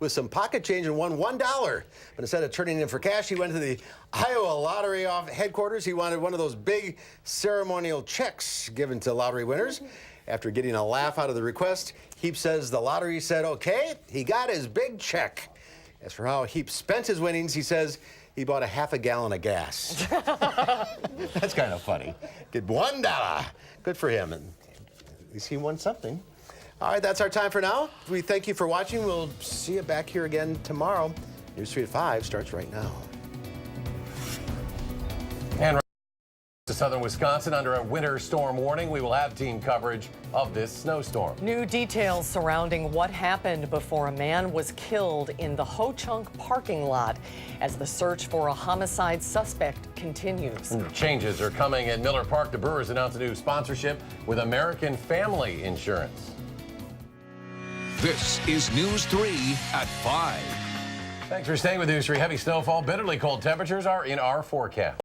with some pocket change and won $1. But instead of turning it in for cash, he went to the Iowa Lottery headquarters. He wanted one of those big ceremonial checks given to lottery winners. After getting a laugh out of the request, Heap says the lottery said okay. He got his big check. As for how Heap spent his winnings, he says he bought a half a gallon of gas. That's kind of funny. Get $1. Good for him. And at least he won something. All right, that's our time for now. We thank you for watching. We'll see you back here again tomorrow. News 3 at 5 starts right now. And to southern Wisconsin under a winter storm warning. We will have team coverage of this snowstorm. New details surrounding what happened before a man was killed in the Ho-Chunk parking lot as the search for a homicide suspect continues. And changes are coming at Miller Park. The Brewers announced a new sponsorship with American Family Insurance. This is News 3 at 5. Thanks for staying with News 3. Heavy snowfall, bitterly cold temperatures are in our forecast.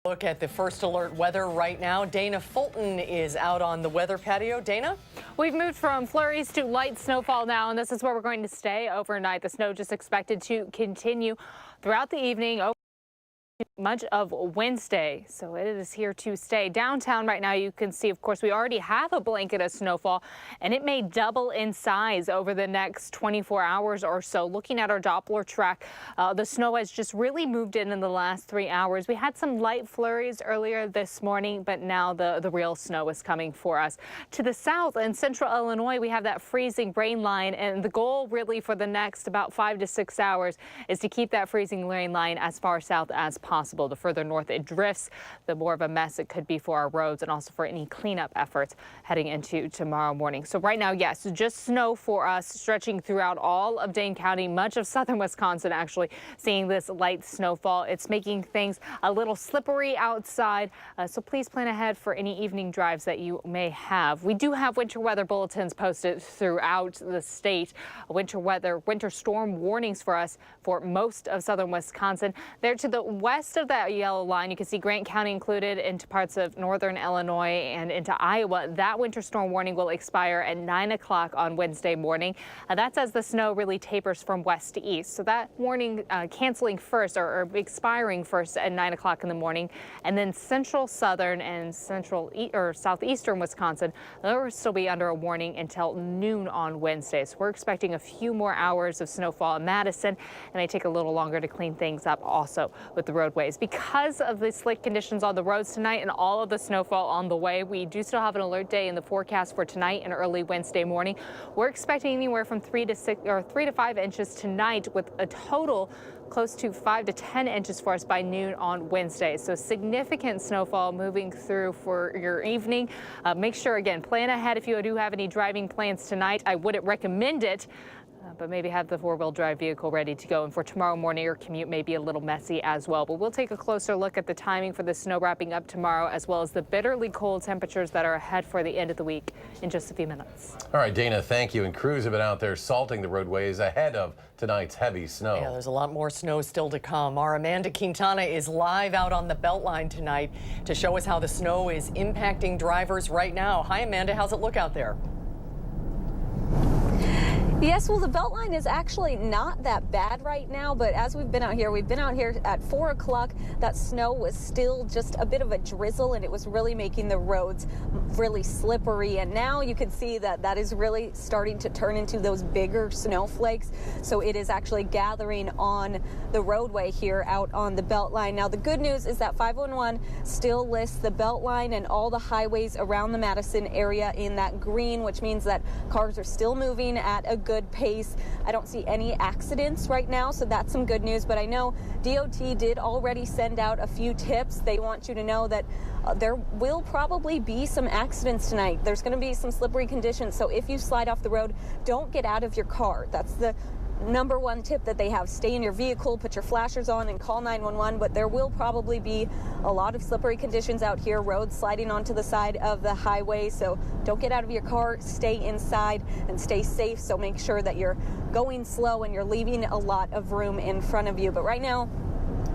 Look at the first alert weather right now. Dana Fulton is out on the weather patio. Dana? We've moved from flurries to light snowfall now, and this is where we're going to stay overnight. The snow just expected to continue throughout the evening. Much of Wednesday, so it is here to stay. Downtown right now, you can see, of course, we already have a blanket of snowfall, and it may double in size over the next 24 hours or so. Looking at our Doppler track, the snow has just really moved in the last 3 hours. We had some light flurries earlier this morning, but now the real snow is coming for us. To the south in central Illinois, we have that freezing rain line, and the goal really for the next about 5 to 6 hours is to keep that freezing rain line as far south as possible. The further north it drifts, the more of a mess it could be for our roads and also for any cleanup efforts heading into tomorrow morning. So right now, yes, just snow for us stretching throughout all of Dane County, much of southern Wisconsin actually seeing this light snowfall. It's making things a little slippery outside, so please plan ahead for any evening drives that you may have. We do have winter weather bulletins posted throughout the state. Winter storm warnings for us for most of southern Wisconsin. There to the west of that yellow line, you can see Grant County included into parts of northern Illinois and into Iowa. That winter storm warning will expire at 9 o'clock on Wednesday morning. That's as the snow really tapers from west to east. So that warning canceling first or expiring first at 9 o'clock in the morning. And then central southern and central or southeastern Wisconsin, they will still be under a warning until noon on Wednesday. So we're expecting a few more hours of snowfall in Madison. It may take a little longer to clean things up also with the roadways. Because of the slick conditions on the roads tonight and all of the snowfall on the way, we do still have an alert day in the forecast for tonight and early Wednesday morning. We're expecting anywhere from 3 to 5 inches tonight, with a total close to 5 to 10 inches for us by noon on Wednesday. So significant snowfall moving through for your evening. Make sure, again, plan ahead if you do have any driving plans tonight. I wouldn't recommend it. But maybe have the four-wheel drive vehicle ready to go. And for tomorrow morning, your commute may be a little messy as well. But we'll take a closer look at the timing for the snow wrapping up tomorrow, as well as the bitterly cold temperatures that are ahead for the end of the week in just a few minutes. All right, Dana, thank you. And crews have been out there salting the roadways ahead of tonight's heavy snow. Yeah, there's a lot more snow still to come. Our Amanda Quintana is live out on the Beltline tonight to show us how the snow is impacting drivers right now. Hi, Amanda. How's it look out there? Yes, well, the Beltline is actually not that bad right now, but as we've been out here at 4 o'clock, that snow was still just a bit of a drizzle, and it was really making the roads really slippery. And now you can see that that is really starting to turn into those bigger snowflakes. So it is actually gathering on the roadway here out on the Beltline. Now, the good news is that 511 still lists the Beltline and all the highways around the Madison area in that green, which means that cars are still moving at a good pace. I don't see any accidents right now, so that's some good news. But I know DOT did already send out a few tips. They want you to know that there will probably be some accidents tonight. There's going to be some slippery conditions, so if you slide off the road, don't get out of your car. That's the number one tip that they have. Stay in your vehicle, put your flashers on, and call 911. But there will probably be a lot of slippery conditions out here, roads sliding onto the side of the highway. So don't get out of your car, stay inside and stay safe. So make sure that you're going slow and you're leaving a lot of room in front of you. But right now,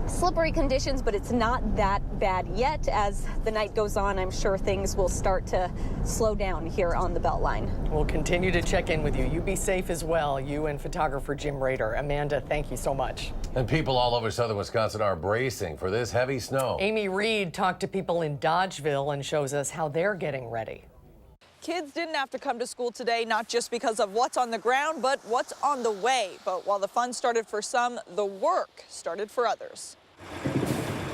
slippery conditions, but it's not that bad yet. As the night goes on, I'm sure things will start to slow down here on the Beltline. We'll continue to check in with you. You be safe as well, you and photographer Jim Rader. Amanda, thank you so much. And people all over southern Wisconsin are bracing for this heavy snow. Amy Reed talked to people in Dodgeville and shows us how they're getting ready. Kids didn't have to come to school today, not just because of what's on the ground, but what's on the way. But while the fun started for some, the work started for others.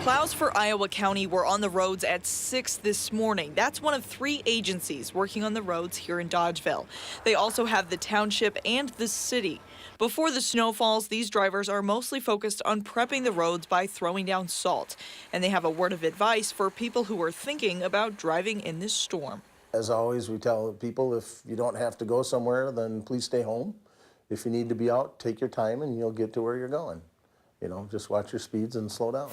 Plows for Iowa County were on the roads at 6 this morning. That's one of 3 agencies working on the roads here in Dodgeville. They also have the township and the city. Before the snow falls, these drivers are mostly focused on prepping the roads by throwing down salt. And they have a word of advice for people who are thinking about driving in this storm. As always, we tell people if you don't have to go somewhere, then please stay home. If you need to be out, take your time and you'll get to where you're going. You know, just watch your speeds and slow down.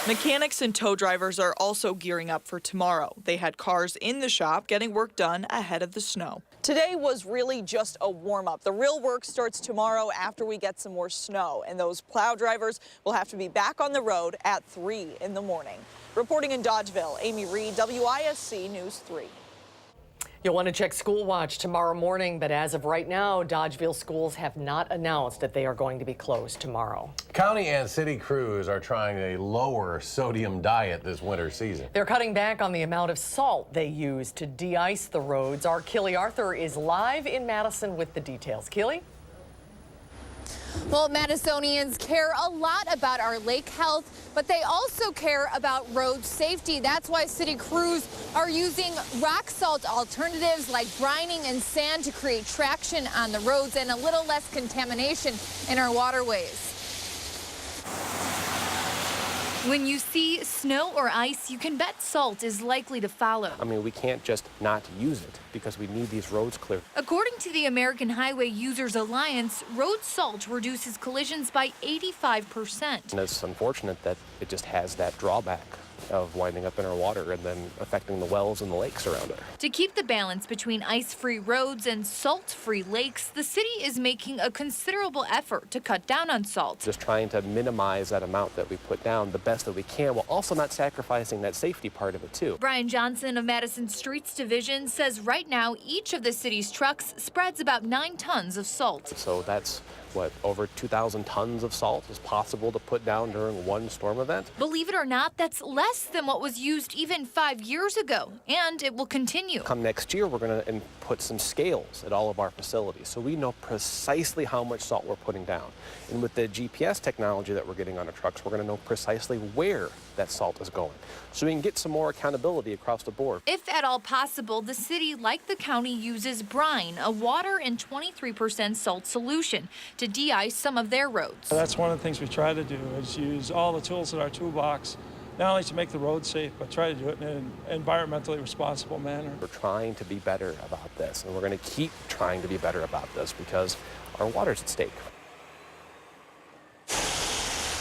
Mechanics and tow drivers are also gearing up for tomorrow. They had cars in the shop getting work done ahead of the snow. Today was really just a warm-up. The real work starts tomorrow after we get some more snow, and those plow drivers will have to be back on the road at 3 in the morning. Reporting in Dodgeville, Amy Reed, WISC News 3. You'll want to check School Watch tomorrow morning, but as of right now, Dodgeville schools have not announced that they are going to be closed tomorrow. County and city crews are trying a lower sodium diet this winter season. They're cutting back on the amount of salt they use to de-ice the roads. Our Keely Arthur is live in Madison with the details. Keely? Well, Madisonians care a lot about our lake health, but they also care about road safety. That's why city crews are using rock salt alternatives like brining and sand to create traction on the roads and a little less contamination in our waterways. When you see snow or ice, you can bet salt is likely to follow. I mean, we can't just not use it because we need these roads clear. According to the American Highway Users Alliance, road salt reduces collisions by 85%. And it's unfortunate that it just has that drawback of winding up in our water and then affecting the wells and the lakes around it. To keep the balance between ice-free roads and salt-free lakes, the city is making a considerable effort to cut down on salt. Just trying to minimize that amount that we put down the best that we can, while also not sacrificing that safety part of it too. Brian Johnson of Madison Streets Division says right now each of the city's trucks spreads about 9 tons of salt. So that's what, over 2,000 tons of salt is possible to put down during one storm event. Believe it or not, that's less than what was used even 5 years ago, and it will continue. Come next year, we're going to put some scales at all of our facilities, so we know precisely how much salt we're putting down. And with the GPS technology that we're getting on our trucks, we're going to know precisely where that salt is going, so we can get some more accountability across the board. If at all possible, the city, like the county, uses brine, a water and 23% salt solution, to de-ice some of their roads. That's one of the things we try to do, is use all the tools in our toolbox, not only to make the road safe, but try to do it in an environmentally responsible manner. We're trying to be better about this, and we're going to keep trying to be better about this because our water's at stake.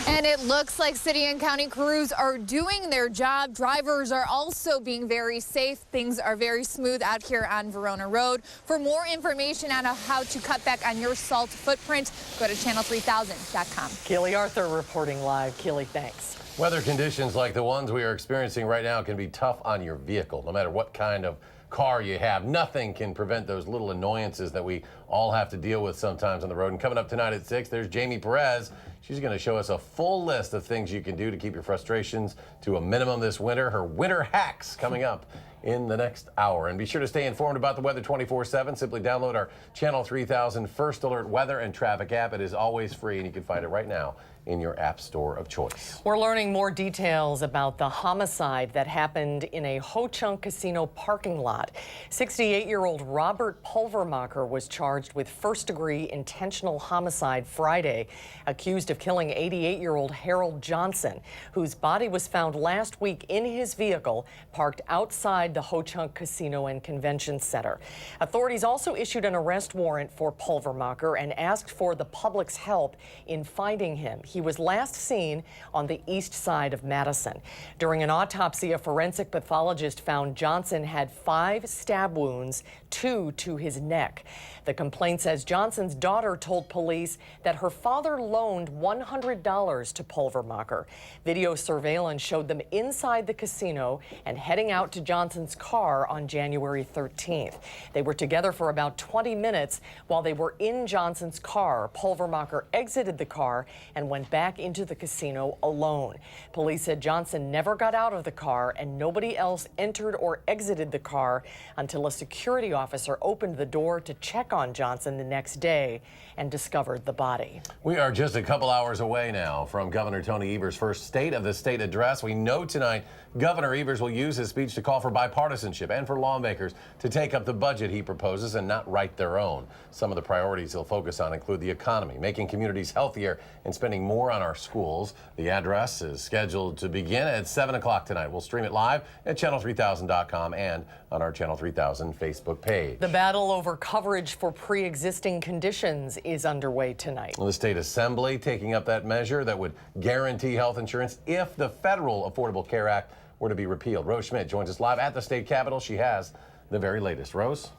And it looks like city and county crews are doing their job. Drivers are also being very safe. Things are very smooth out here on Verona Road. For more information on how to cut back on your salt footprint, go to channel3000.com. Keely Arthur reporting live. Keely, thanks. Weather conditions like the ones we are experiencing right now can be tough on your vehicle, no matter what kind of car you have. Nothing can prevent those little annoyances that we all have to deal with sometimes on the road. And coming up tonight at 6, there's Jamie Perez. She's going to show us a full list of things you can do to keep your frustrations to a minimum this winter. Her winter hacks coming up in the next hour. And be sure to stay informed about the weather 24/7. Simply download our Channel 3000 First Alert Weather and Traffic app. It is always free, and you can find it right now in your app store of choice. We're learning more details about the homicide that happened in a Ho-Chunk casino parking lot. 68-year-old Robert Pulvermacher was charged with first-degree intentional homicide Friday, accused of killing 88-year-old Harold Johnson, whose body was found last week in his vehicle parked outside inside the Ho-Chunk Casino and Convention Center. Authorities also issued an arrest warrant for Pulvermacher and asked for the public's help in finding him. He was last seen on the east side of Madison. During an autopsy, a forensic pathologist found Johnson had 5 stab wounds, 2 to his neck. The complaint says Johnson's daughter told police that her father loaned $100 to Pulvermacher. Video surveillance showed them inside the casino and heading out to Johnson's car on January 13th. They were together for about 20 minutes. While they were in Johnson's car, Pulvermacher exited the car and went back into the casino alone. Police said Johnson never got out of the car and nobody else entered or exited the car until a security officer opened the door to check on Johnson the next day and discovered the body. We are just a couple hours away now from Governor Tony Evers' first State of the State address. We know tonight Governor Evers will use his speech to call for bipartisanship and for lawmakers to take up the budget he proposes and not write their own. Some of the priorities he'll focus on include the economy, making communities healthier, and spending more on our schools. The address is scheduled to begin at 7 o'clock tonight. We'll stream it live at channel3000.com and on our Channel 3000 Facebook page. The battle over coverage for pre-existing conditions is underway tonight. The State Assembly taking up that measure that would guarantee health insurance if the federal Affordable Care Act were to be repealed. Rose Schmidt joins us live at the state capitol. She has the very latest. Rose?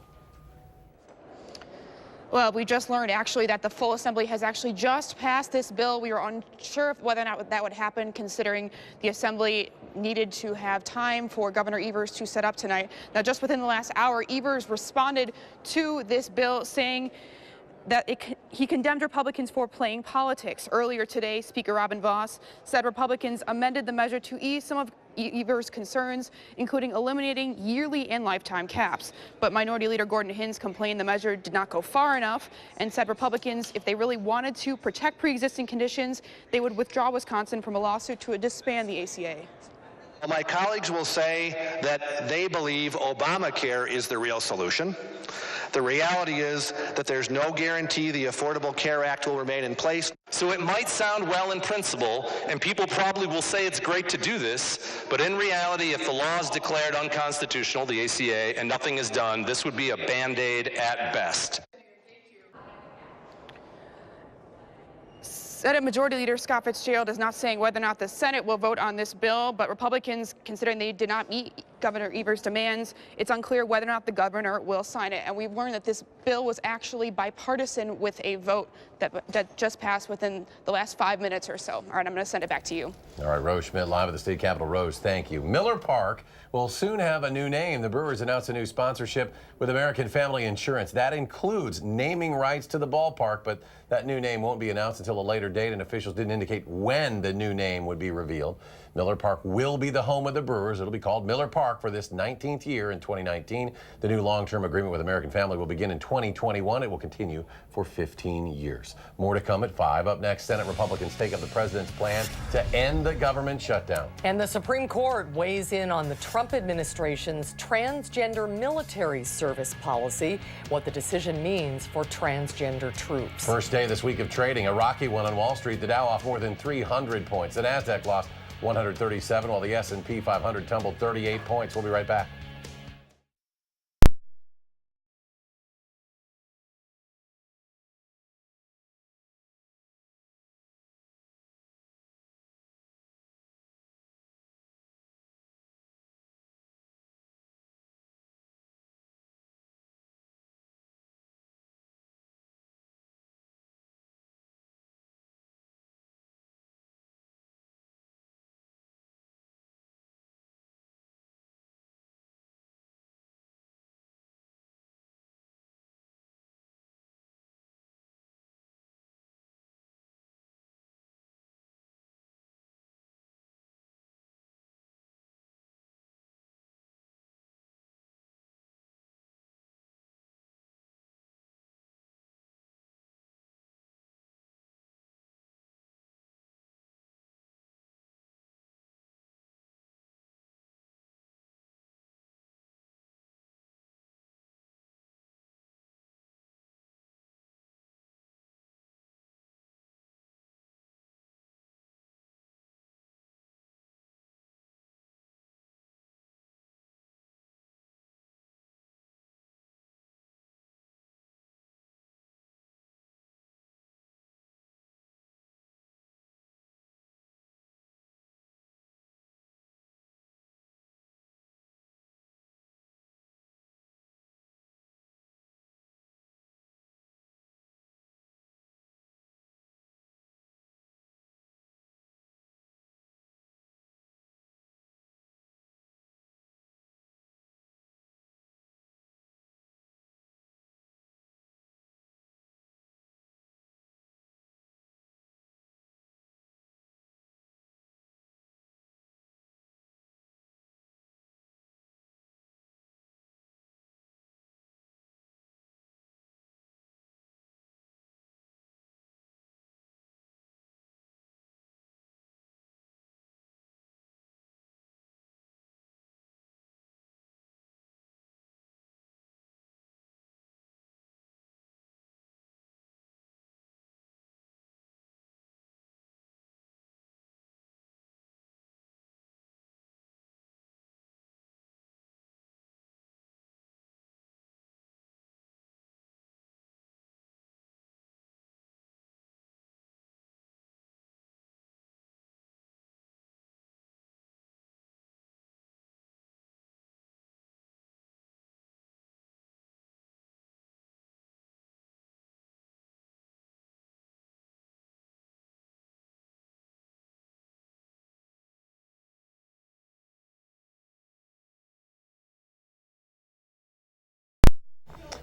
Well, we just learned actually that the full assembly has actually just passed this bill. We were unsure of whether or not that would happen, considering the assembly needed to have time for Governor Evers to set up tonight. Now, just within the last hour, Evers responded to this bill saying that he condemned Republicans for playing politics. Earlier today, Speaker Robin Vos said Republicans amended the measure to ease some of Evers' concerns, including eliminating yearly and lifetime caps. But Minority Leader Gordon Hins complained the measure did not go far enough and said Republicans, if they really wanted to protect pre-existing conditions, they would withdraw Wisconsin from a lawsuit to disband the ACA. My colleagues will say that they believe Obamacare is the real solution. The reality is that there's no guarantee the Affordable Care Act will remain in place. So it might sound well in principle, and people probably will say it's great to do this, but in reality, if the law is declared unconstitutional, the ACA, and nothing is done, this would be a Band-Aid at best. Senate Majority Leader Scott Fitzgerald is not saying whether or not the Senate will vote on this bill, but Republicans, considering they did not meet Governor Evers' demands, it's unclear whether or not the governor will sign it. And we've learned that this bill was actually bipartisan with a vote that just passed within the last 5 minutes or so. All right, I'm going to send it back to you. All right, Rose Schmidt live at the state capitol. Rose, thank you. Miller Park will soon have a new name. The Brewers announced a new sponsorship with American Family Insurance. That includes naming rights to the ballpark, but that new name won't be announced until a later date, and officials didn't indicate when the new name would be revealed. Miller Park will be the home of the Brewers. It'll be called Miller Park for this 19th year in 2019. The new long-term agreement with American Family will begin in 2021. It will continue for 15 years. More to come at 5. Up next, Senate Republicans take up the president's plan to end the government shutdown. And the Supreme Court weighs in on the Trump administration's transgender military service policy, what the decision means for transgender troops. First day this week of trading, a rocky one on Wall Street. The Dow off more than 300 points. The Nasdaq lost 137, while the S&P 500 tumbled 38 points. We'll be right back.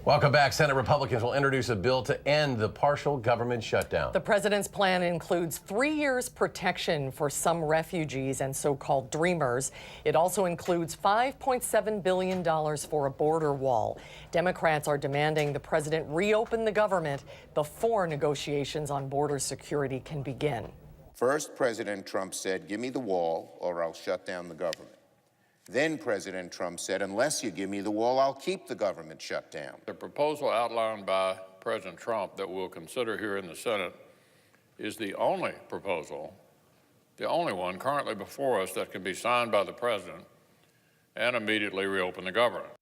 Welcome back. Senate Republicans will introduce a bill to end the partial government shutdown. The president's plan includes 3 years protection for some refugees and so-called dreamers. It also includes $5.7 billion for a border wall. Democrats are demanding the president reopen the government before negotiations on border security can begin. First, President Trump said, "Give me the wall or I'll shut down the government." Then President Trump said, "Unless you give me the wall, I'll keep the government shut down." The proposal outlined by President Trump that we'll consider here in the Senate is the only proposal, the only one currently before us that can be signed by the president and immediately reopen the government.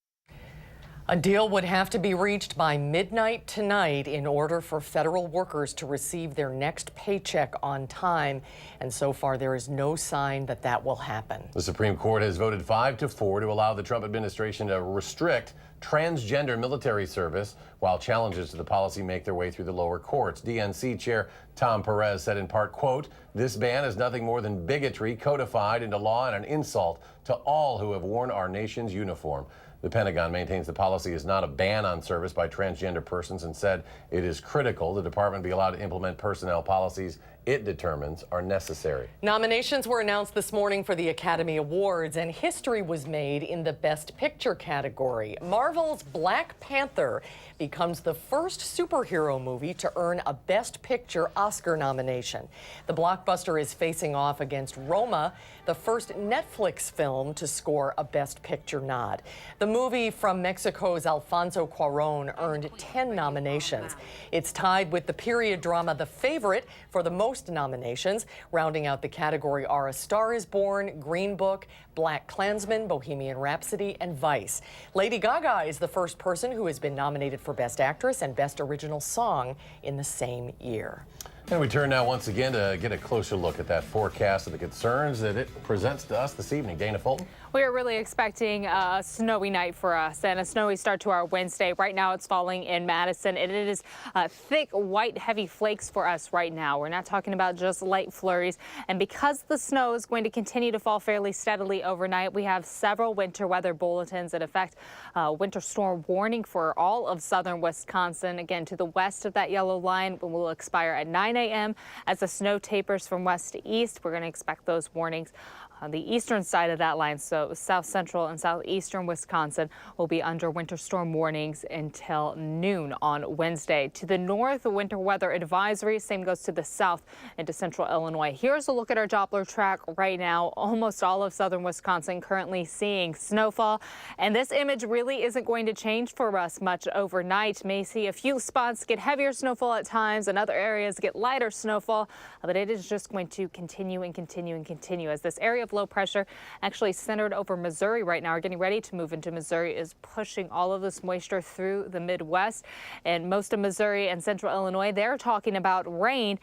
A deal would have to be reached by midnight tonight in order for federal workers to receive their next paycheck on time. And so far, there is no sign that that will happen. The Supreme Court has voted 5-4 to allow the Trump administration to restrict transgender military service while challenges to the policy make their way through the lower courts. DNC Chair Tom Perez said in part, quote, "This ban is nothing more than bigotry codified into law and an insult to all who have worn our nation's uniform." The Pentagon maintains the policy is not a ban on service by transgender persons and said it is critical the department be allowed to implement personnel policies it determines are necessary. Nominations were announced this morning for the Academy Awards, and history was made in the Best Picture category. Marvel's Black Panther becomes the first superhero movie to earn a Best Picture Oscar nomination. The blockbuster is facing off against Roma, the first Netflix film to score a Best Picture nod. The movie from Mexico's Alfonso Cuarón earned 10 nominations. It's tied with the period drama The Favorite for the most nominations. Rounding out the category are A Star is Born, Green Book, Black Klansman, Bohemian Rhapsody, and Vice. Lady Gaga is the first person who has been nominated for Best Actress and Best Original Song in the same year. And we turn now once again to get a closer look at that forecast and the concerns that it presents to us this evening. Dana Fulton. We are really expecting a snowy night for us and a snowy start to our Wednesday. Right now it's falling in Madison, and it is thick, white, heavy flakes for us right now. We're not talking about just light flurries. And because the snow is going to continue to fall fairly steadily overnight, we have several winter weather bulletins that affect winter storm warning for all of southern Wisconsin. Again, to the west of that yellow line will expire at 9 a.m. As the snow tapers from west to east, we're going to expect those warnings on the eastern side of that line. So south central and southeastern Wisconsin will be under winter storm warnings until noon on Wednesday. To the north, a winter weather advisory. Same goes to the south into central Illinois. Here's a look at our Doppler track right now. Almost all of southern Wisconsin currently seeing snowfall. And this image really isn't going to change for us much overnight. May see a few spots get heavier snowfall at times and other areas get lighter snowfall. But it is just going to continue and continue and continue as this area of low pressure actually centered over Missouri right now. We're getting ready to move into Missouri, is pushing all of this moisture through the Midwest and most of Missouri and central Illinois. They're talking about rain,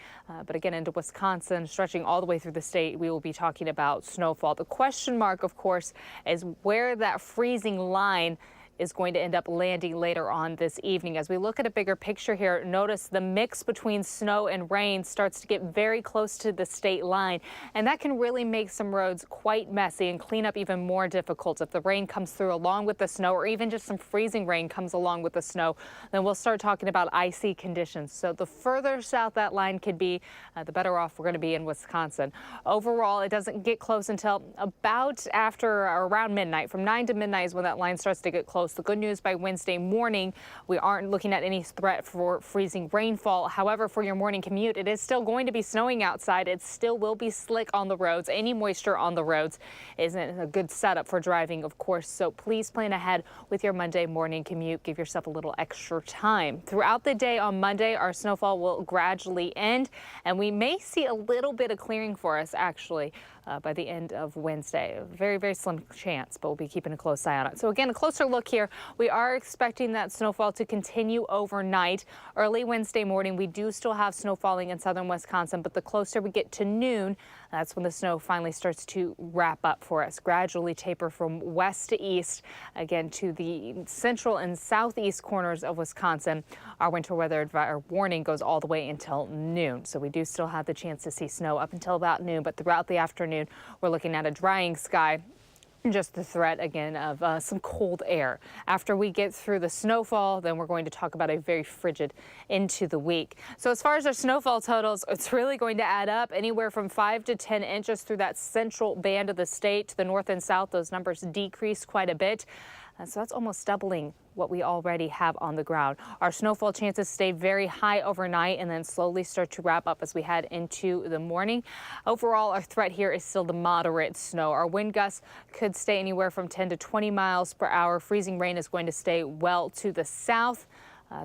but again into Wisconsin, stretching all the way through the state, we will be talking about snowfall. The question mark, of course, is where that freezing line is going to end up landing later on this evening. As we look at a bigger picture here, notice the mix between snow and rain starts to get very close to the state line, and that can really make some roads quite messy and clean up even more difficult. If the rain comes through along with the snow, or even just some freezing rain comes along with the snow, then we'll start talking about icy conditions. So the further south that line could be, the better off we're going to be in Wisconsin. Overall, it doesn't get close until about after or around midnight. From 9 to midnight is when that line starts to get close. The good news, by Wednesday morning, we aren't looking at any threat for freezing rainfall. However, for your morning commute, it is still going to be snowing outside. It still will be slick on the roads. Any moisture on the roads isn't a good setup for driving, of course. So please plan ahead with your Monday morning commute. Give yourself a little extra time. Throughout the day on Monday, our snowfall will gradually end, and we may see a little bit of clearing for us, actually, by the end of Wednesday. A very, very slim chance, but we'll be keeping a close eye on it. So again, a closer look here. We are expecting that snowfall to continue overnight. Early Wednesday morning, we do still have snow falling in southern Wisconsin, but the closer we get to noon, that's when the snow finally starts to wrap up for us. Gradually taper from west to east, again to the central and southeast corners of Wisconsin. Our winter weather warning goes all the way until noon. So we do still have the chance to see snow up until about noon, but throughout the afternoon, we're looking at a drying sky. Just the threat again of some cold air. After we get through the snowfall, then we're going to talk about a very frigid into the week. So as far as our snowfall totals, it's really going to add up anywhere from 5 to 10 inches through that central band of the state. To the north and south, those numbers decrease quite a bit. So that's almost doubling what we already have on the ground. Our snowfall chances stay very high overnight and then slowly start to wrap up as we head into the morning. Overall, our threat here is still the moderate snow. Our wind gusts could stay anywhere from 10 to 20 miles per hour. Freezing rain is going to stay well to the south.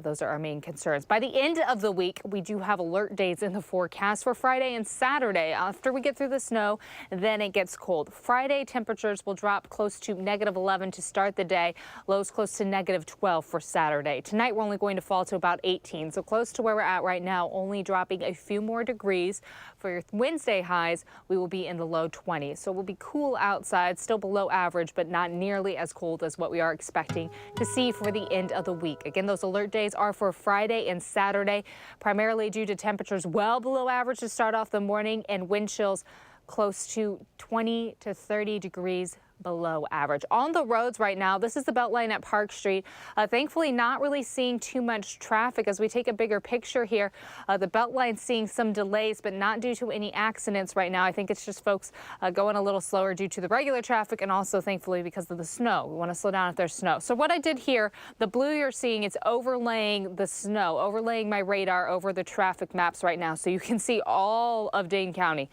Those are our main concerns. By the end of the week, we do have alert days in the forecast for Friday and Saturday. After we get through the snow, then it gets cold. Friday, temperatures will drop close to -11 to start the day. Lows close to -12 for Saturday. Tonight, we're only going to fall to about 18, so close to where we're at right now, only dropping a few more degrees. For your Wednesday highs, we will be in the low 20s. So we'll be cool outside, still below average, but not nearly as cold as what we are expecting to see for the end of the week. Again, those alert days are for Friday and Saturday, primarily due to temperatures well below average to start off the morning and wind chills close to 20 to 30 degrees below average. On the roads right now, this is the Beltline at Park Street. Thankfully, not really seeing too much traffic as we take a bigger picture here. The Beltline seeing some delays, but not due to any accidents right now. I think it's just folks going a little slower due to the regular traffic and also thankfully because of the snow. We want to slow down if there's snow. So what I did here, the blue you're seeing, it's overlaying the snow, overlaying my radar over the traffic maps right now. So you can see all of Dane County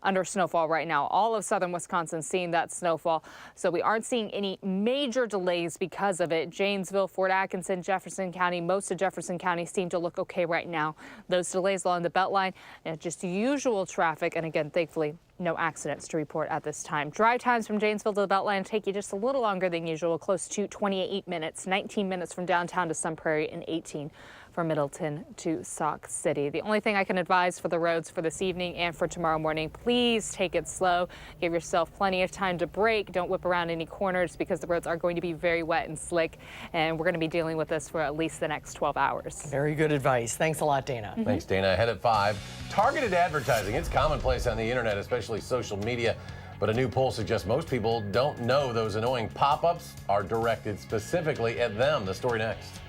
under snowfall right now. All of southern Wisconsin seeing that snowfall. So we aren't seeing any major delays because of it. Janesville, Fort Atkinson, Jefferson County, most of Jefferson County seem to look okay right now. Those delays along the Beltline, just usual traffic. And again, thankfully, no accidents to report at this time. Drive times from Janesville to the Beltline take you just a little longer than usual, close to 28 minutes, 19 minutes from downtown to Sun Prairie and 18 from Middleton to Sauk City. The only thing I can advise for the roads for this evening and for tomorrow morning, please take it slow. Give yourself plenty of time to brake. Don't whip around any corners because the roads are going to be very wet and slick, and we're going to be dealing with this for at least the next 12 hours. Very good advice. Thanks a lot, Dana. Thanks, Dana. Ahead at 5, targeted advertising. It's commonplace on the internet, especially social media. But a new poll suggests most people don't know those annoying pop-ups are directed specifically at them. The story next.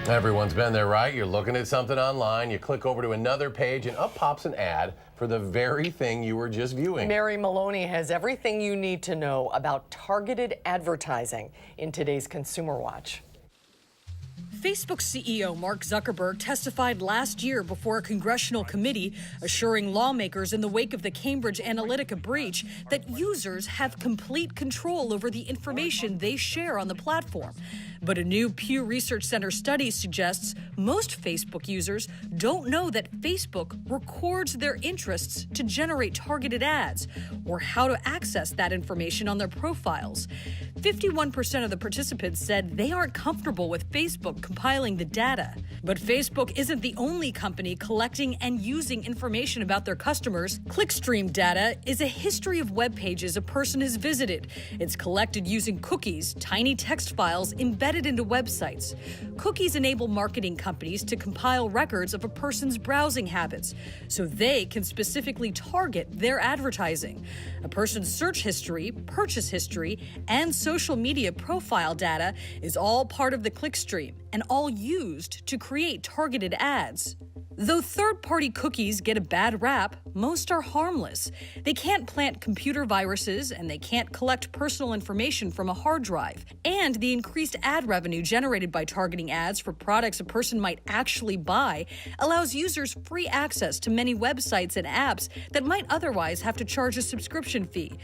Everyone's been there, right? You're looking at something online, you click over to another page, and up pops an ad for the very thing you were just viewing. Mary Maloney has everything you need to know about targeted advertising in today's Consumer Watch. Facebook CEO Mark Zuckerberg testified last year before a congressional committee, assuring lawmakers in the wake of the Cambridge Analytica breach that users have complete control over the information they share on the platform. But a new Pew Research Center study suggests most Facebook users don't know that Facebook records their interests to generate targeted ads or how to access that information on their profiles. 51% of the participants said they aren't comfortable with Facebook compiling the data. But Facebook isn't the only company collecting and using information about their customers. Clickstream data is a history of web pages a person has visited. It's collected using cookies, tiny text files embedded into websites. Cookies enable marketing companies to compile records of a person's browsing habits so they can specifically target their advertising. A person's search history, purchase history, and social media profile data is all part of the clickstream and all used to create targeted ads. Though third-party cookies get a bad rap, most are harmless. They can't plant computer viruses and they can't collect personal information from a hard drive. And the increased ad revenue generated by targeting ads for products a person might actually buy allows users free access to many websites and apps that might otherwise have to charge a subscription fee.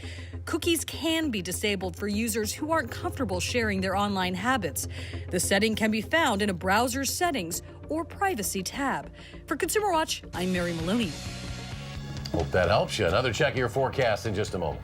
Cookies can be disabled for users who aren't comfortable sharing their online habits. The setting can be found in a browser's settings or privacy tab. For Consumer Watch, I'm Mary Maloney. Hope that helps you. Another check of your forecast in just a moment.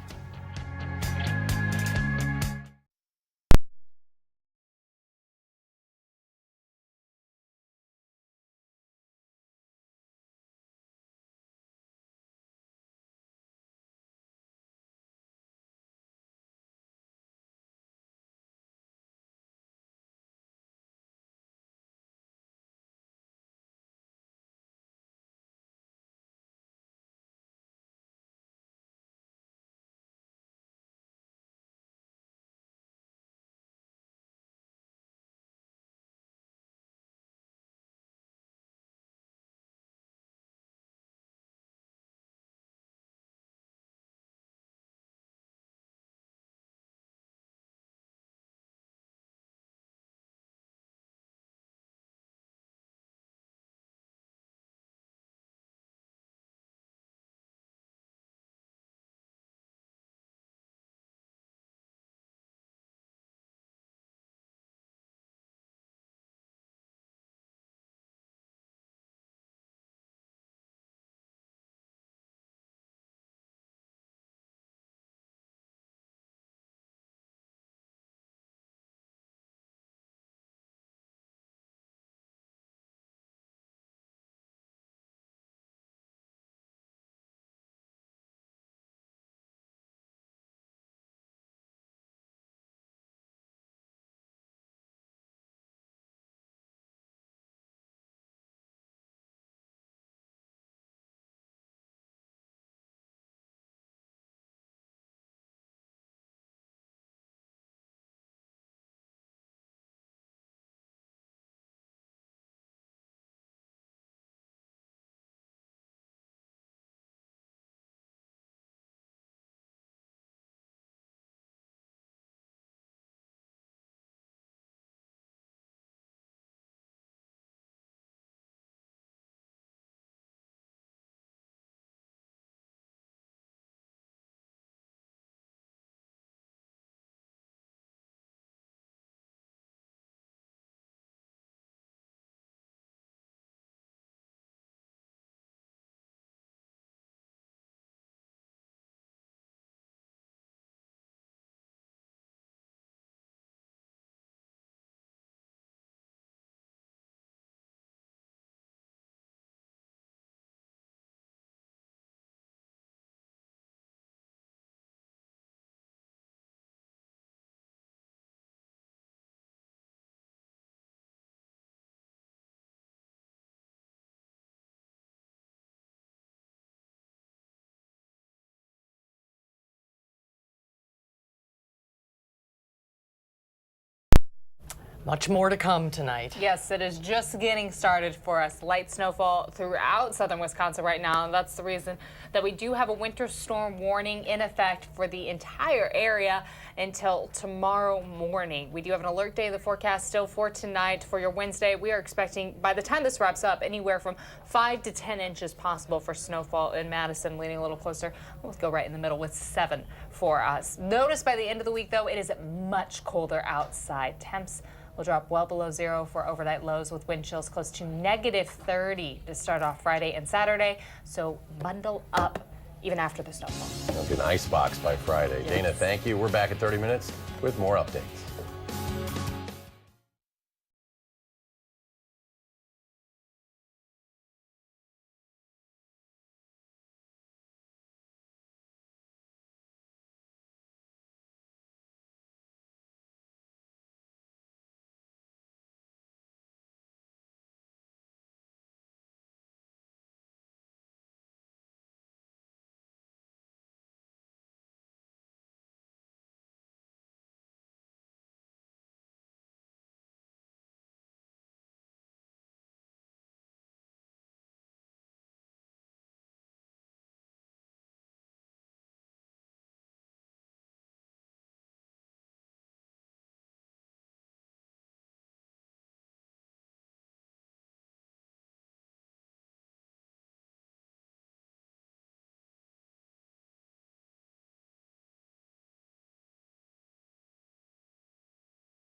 Much more to come tonight. Yes, it is just getting started for us. Light snowfall throughout southern Wisconsin right now, and that's the reason that we do have a winter storm warning in effect for the entire area until tomorrow morning. We do have an alert day in the forecast still for tonight. For your Wednesday, we are expecting, by the time this wraps up, anywhere from 5 to 10 inches possible for snowfall in Madison, leaning a little closer. We'll go right in the middle with 7 for us. Notice by the end of the week, though, it is much colder outside. Temps will drop well below 0 for overnight lows with wind chills close to -30 to start off Friday and Saturday. So bundle up even after the snowfall. An ice box by Friday. Yes. Dana, thank you. We're back in 30 minutes with more updates.